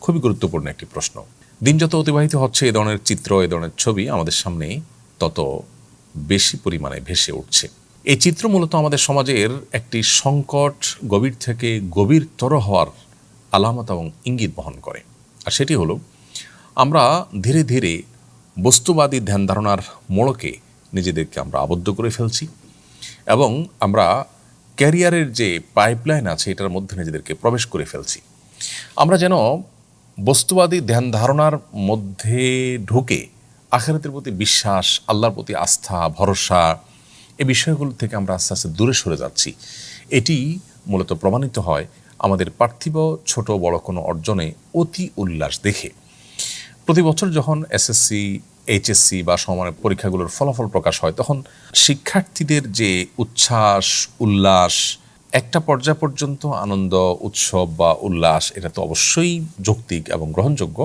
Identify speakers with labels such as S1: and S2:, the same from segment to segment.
S1: খুবই গুরুত্বপূর্ণ একটি প্রশ্ন। দিন যত অতিবাহিত হচ্ছে এ ধরনের চিত্র, এ ধরনের ছবি আমাদের সামনে তত বেশি পরিমাণে ভেসে উঠছে। এই চিত্র মূলত আমাদের সমাজের একটি সংকট গভীর থেকে গভীরতর হওয়ার আলামত এবং ইঙ্গিত বহন করে। আর সেটি হলো, আমরা ধীরে ধীরে বস্তুবাদী ধ্যান ধারণার মোড়কে নিজেদেরকে আমরা আবদ্ধ করে ফেলছি এবং আমরা ক্যারিয়ারের যে পাইপলাইন আছে এটার মধ্যে নিজেদেরকে প্রবেশ করে ফেলছি। আমরা যেন বস্তুবাদী ধ্যান ধারণার মধ্যে ঢুকে আখিরাতের প্রতি বিশ্বাস, আল্লাহর প্রতি আস্থা, ভরসা, এই বিষয়গুলো থেকে আমরা আস্তে আস্তে দূরে সরে যাচ্ছি। এটি মূলত প্রমাণিত হয় আমাদের পার্থিব ছোট বড় কোনো অর্জনে অতি উল্লাস দেখে। প্রতি বছর যখন এসএসসি, এইচএসসি বা সমমানের পরীক্ষাগুলোর ফলাফল প্রকাশ হয়, তখন শিক্ষার্থীদের যে উচ্ছ্বাস, উল্লাস, একটা পর্যায় পর্যন্ত আনন্দ, উৎসব বা উল্লাস, এটা তো অবশ্যই যৌক্তিক এবং গ্রহণযোগ্য,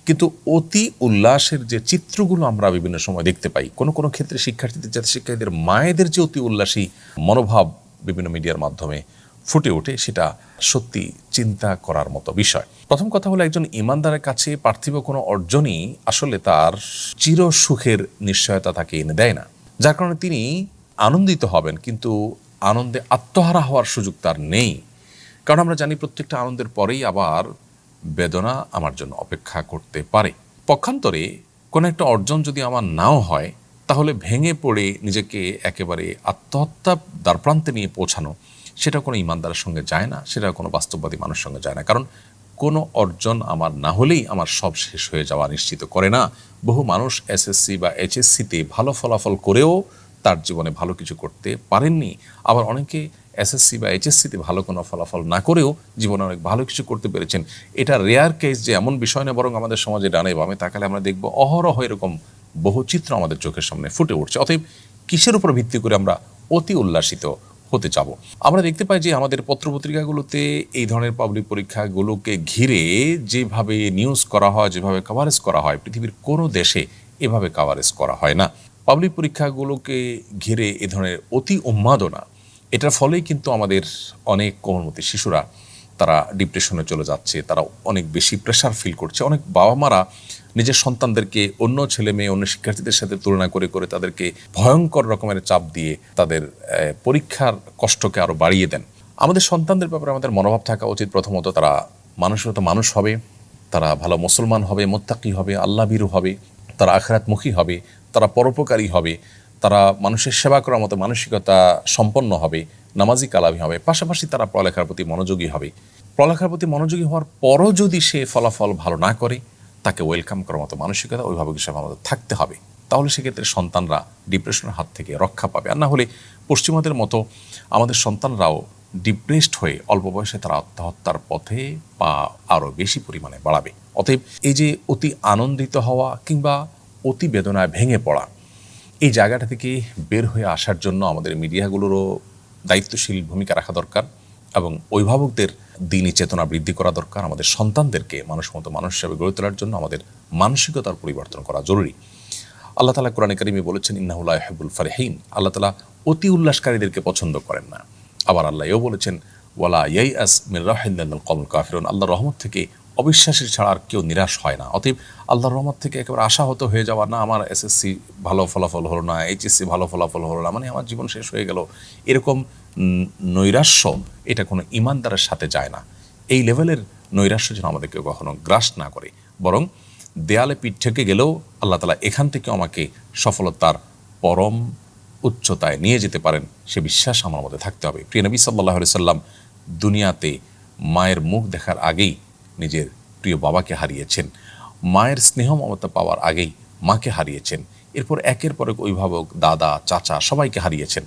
S1: কিন্তু অতি উল্লাসের যে চিত্রগুলো আমরা বিভিন্ন সময় দেখতে পাই, কোনো কোনো ক্ষেত্রে শিক্ষার্থীদের মায়েদের যে অতি উল্লাসী মনোভাব বিভিন্ন মিডিয়ার মাধ্যমে ফুটে ওঠে, সেটা সত্যি চিন্তা করার মতো বিষয়। প্রথম কথা হলো, একজন ইমানদারের কাছে পার্থিব কোনো অর্জনই আসলে তার চির সুখের নিশ্চয়তা তাকে এনে দেয় না, যার কারণে তিনি আনন্দিত হবেন, কিন্তু আনন্দে আত্মহারা হওয়ার সুযোগ তার নেই। কারণ আমরা জানি প্রত্যেকটা আনন্দের পরেই আবার বেদনা আমার জন্য অপেক্ষা করতে পারে। পক্ষান্তরে কোনো একটা অর্জন যদি আমার নাও হয়, তাহলে ভেঙে পড়ে নিজেকে একেবারে আত্মহত্যার দ্বারপ্রান্তে নিয়ে পৌঁছানো, সেটা কোনো ইমানদারের সঙ্গে যায় না, সেটা কোনো বাস্তববাদী মানুষের সঙ্গে যায় না। কারণ কোনো অর্জন আমার না হলেই আমার সব শেষ হয়ে যাওয়া নিশ্চিত করে না। বহু মানুষ এসএসসি বা এইচএসসিতে ভালো ফলাফল করেও তার জীবনে ভালো কিছু করতে পারেননি। আবার অনেকে এসএসসি বা এইচএসসিতে ভালো কোনো ফলাফল না করেও জীবনে অনেক ভালো কিছু করতে পেরেছেন। এটা রেয়ার কেস যে এমন বিষয় না, বরং আমাদের সমাজে ডানে বামে তাকালে আমরা দেখব অহরহ এরকম বহু চিত্র আমাদের চোখের সামনে ফুটে উঠছে। অতএব কিসের উপর ভিত্তি করে আমরা অতি উল্লাসিত হতে যাব? আমরা দেখতে পাই যে আমাদের পত্রপত্রিকাগুলোতে এই ধরনের পাবলিক পরীক্ষাগুলোকে ঘিরে যেভাবে নিউজ করা হয়, যেভাবে কভারেজ করা হয়, পৃথিবীর কোনো দেশে এভাবে কভারেজ করা হয় না। পাবলিক পরীক্ষাগুলোকে ঘিরে এ ধরনের অতি উন্মাদনা, এটার ফলেই কিন্তু আমাদের অনেক কোমলমতি শিশুরা তারা ডিপ্রেশনে চলে যাচ্ছে, তারা অনেক বেশি প্রেশার ফিল করছে। অনেক বাবা মারা নিজের সন্তানদেরকে অন্য ছেলে মেয়ে, অন্য শিক্ষার্থীদের সাথে তুলনা করে করে তাদেরকে ভয়ঙ্কর রকমের চাপ দিয়ে তাদের পরীক্ষার কষ্টকে আরও বাড়িয়ে দেন। আমাদের সন্তানদের ব্যাপারে আমাদের মনোভাব থাকা উচিত, প্রথমত তারা মানুষের মানুষ হবে, তারা ভালো মুসলমান হবে, মুত্তাকি হবে, আল্লাহ ভীরু হবে, তারা আখিরাতমুখী হবে, তারা পরোপকারী হবে, তারা মানুষের সেবা করার মতো মানসিকতা সম্পন্ন হবে, নামাজি কালামি হবে, পাশাপাশি তারা পড়ালেখার প্রতি মনোযোগী হবে। পড়ালেখার প্রতি মনোযোগী হওয়ার পরও যদি সে ফলাফল ভালো না করে, তাকে ওয়েলকাম করার মতো মানসিকতা, অভিভাবক হিসেবে আমাদের থাকতে হবে। তাহলে সেক্ষেত্রে সন্তানরা ডিপ্রেশনের হাত থেকে রক্ষা পাবে। আর না হলে পশ্চিমাদের মতো আমাদের সন্তানরাও ডিপ্রেসড হয়ে অল্প বয়সে তারা আত্মহত্যার পথে পা আরও বেশি পরিমাণে বাড়াবে। অতএব এই যে অতি আনন্দিত হওয়া কিংবা অতি বেদনায় ভেঙে পড়া, এই জায়গাটা থেকে বের হয়ে আসার জন্য আমাদের মিডিয়াগুলোরও দায়িত্বশীল ভূমিকা রাখা দরকার এবং অভিভাবকদের দিনী চেতনা বৃদ্ধি করা দরকার। আমাদের সন্তানদেরকে মানুষ মতো মানুষ হিসেবে গড়ে তোলার জন্য আমাদের মানসিকতার পরিবর্তন করা জরুরি। আল্লাহ তাআলা কোরআনে কারিমে বলেছেন, ইন্নাহু লা ইউহিব্বুল ফারিহিন। আল্লাহ তাআলা অতি উল্লাসকারীদেরকে পছন্দ করেন না। আবার আল্লাহ এও বলেছেন, ওয়ালা ইয়াইআস মির রাহমাতিল্লাহিল কওমুল কাফিরুন। আল্লাহর রহমত থেকে অবিশ্বাসী ছাড়া আর কেউ নিরাশ হয় না। অতএব আল্লাহর রহমত থেকে একেবারে আশাহত হয়ে যাওয়া না, আমার এসএসসি ভালো ফলাফল হলো না, এইচএসসি ভালো ফলাফল হলো না, মানে আমার জীবন শেষ হয়ে গেল, এরকম নৈরাশ্য এটা কোনো ইমানদারের সাথে যায় না। এই লেভেলের নৈরাশ্য যেন আমাদেরকে কখনো গ্রাস না করে, বরং দেয়ালে পিঠ থেকে গেলেও আল্লাহ তাআলা এখান থেকে আমাকে সফলতার পরম উচ্চতায় নিয়ে যেতে পারেন, সে বিশ্বাস আমার মধ্যে থাকতে হবে। প্রিয় নবী সাল্লাল্লাহু আলাইহি সাল্লাম দুনিয়াতে মায়ের মুখ দেখার আগেই নিজের প্রিয় বাবাকে হারিয়েছেন, মায়ের স্নেহ মমতা পাওয়ার আগেই মাকে হারিয়েছেন, এরপর একের পর এক অভিভাবক, দাদা, চাচা সবাইকে হারিয়েছেন।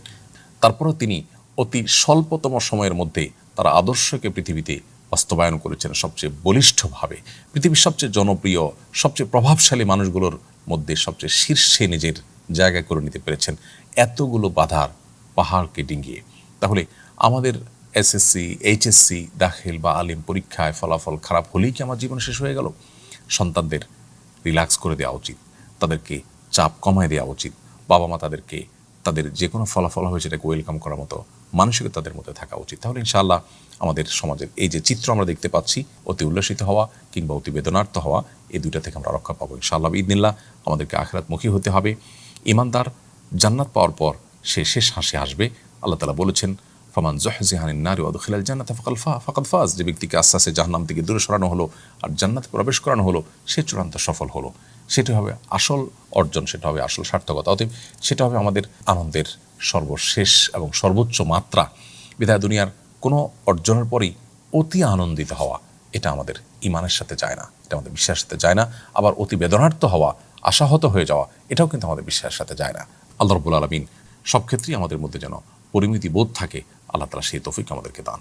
S1: তারপরও তিনি অতি স্বল্পতম সময়ের মধ্যে তার আদর্শকে পৃথিবীতে বাস্তবায়ন করেছেন সবচেয়ে বলিষ্ঠভাবে। পৃথিবীর সবচেয়ে জনপ্রিয়, সবচেয়ে প্রভাবশালী মানুষগুলোর মধ্যে সবচেয়ে শীর্ষে নিজের জায়গা করে নিতে পেরেছেন এতগুলো বাধার পাহাড়কে ডিঙ্গিয়ে। তাহলে আমাদের এসএসসি, এইচএসসি, দাখিল বা আলিম পরীক্ষায় ফলাফল খারাপ হলেই কি আমার জীবন শেষ হয়ে গেল? সন্তানদের রিল্যাক্স করে দেওয়া উচিত, তাদেরকে চাপ কমায় দেওয়া উচিত। বাবা মা তাদেরকে তাদের যে কোনো ফলাফল হয়েছে এটাকে ওয়েলকাম করার মতো মানসিকতা তাদের মধ্যে থাকা উচিত। তাহলে ইনশাআল্লাহ আমাদের সমাজের এই যে চিত্র আমরা দেখতে পাচ্ছি, অতি উল্লসিত হওয়া কিংবা অতি বেদনার্ত হওয়া, এই দুইটা থেকে আমরা রক্ষা পাবো ইনশাআল্লাহ ইদনিল্লাহ। আমাদেরকে আখিরাতমুখী হতে হবে। ঈমানদার জান্নাত পাওয়ার পর সে শেষ হাসি আসবে। আল্লাহ তাআলা বলেছেন, ফামান যুহজিহা আনিন নারি ওয়া উদখিলাল জান্নাতা ফাকাদ ফাজ। যে ব্যক্তিকে আস্তে আস্তে জাহান্নাম থেকে দূরে সরানো হলো আর জান্নাতে প্রবেশ করানো হলো, সে চূড়ান্ত সফল হলো। সেটা হবে আসল অর্জন, সেটা হবে আসল সার্থকতা। অতএব সেটা হবে আমাদের আনন্দের সর্বশেষ এবং সর্বোচ্চ মাত্রা। বিধায় দুনিয়ার কোনো অর্জনের পরেই অতি আনন্দিত হওয়া, এটা আমাদের ঈমানের সাথে যায় না, এটা আমাদের বিশ্বাসের সাথে যায় না। আবার অতি বেদনার্ত হওয়া, আশাহত হয়ে যাওয়া, এটাও কিন্তু আমাদের বিশ্বাসের সাথে যায় না। আল্লাহ রাব্বুল আলামিন সব ক্ষেত্রেই আমাদের মধ্যে যেন পরিমিতি বোধ থাকে, আল্লাহ তাআলা সেই তৌফিক আমাদেরকে দান।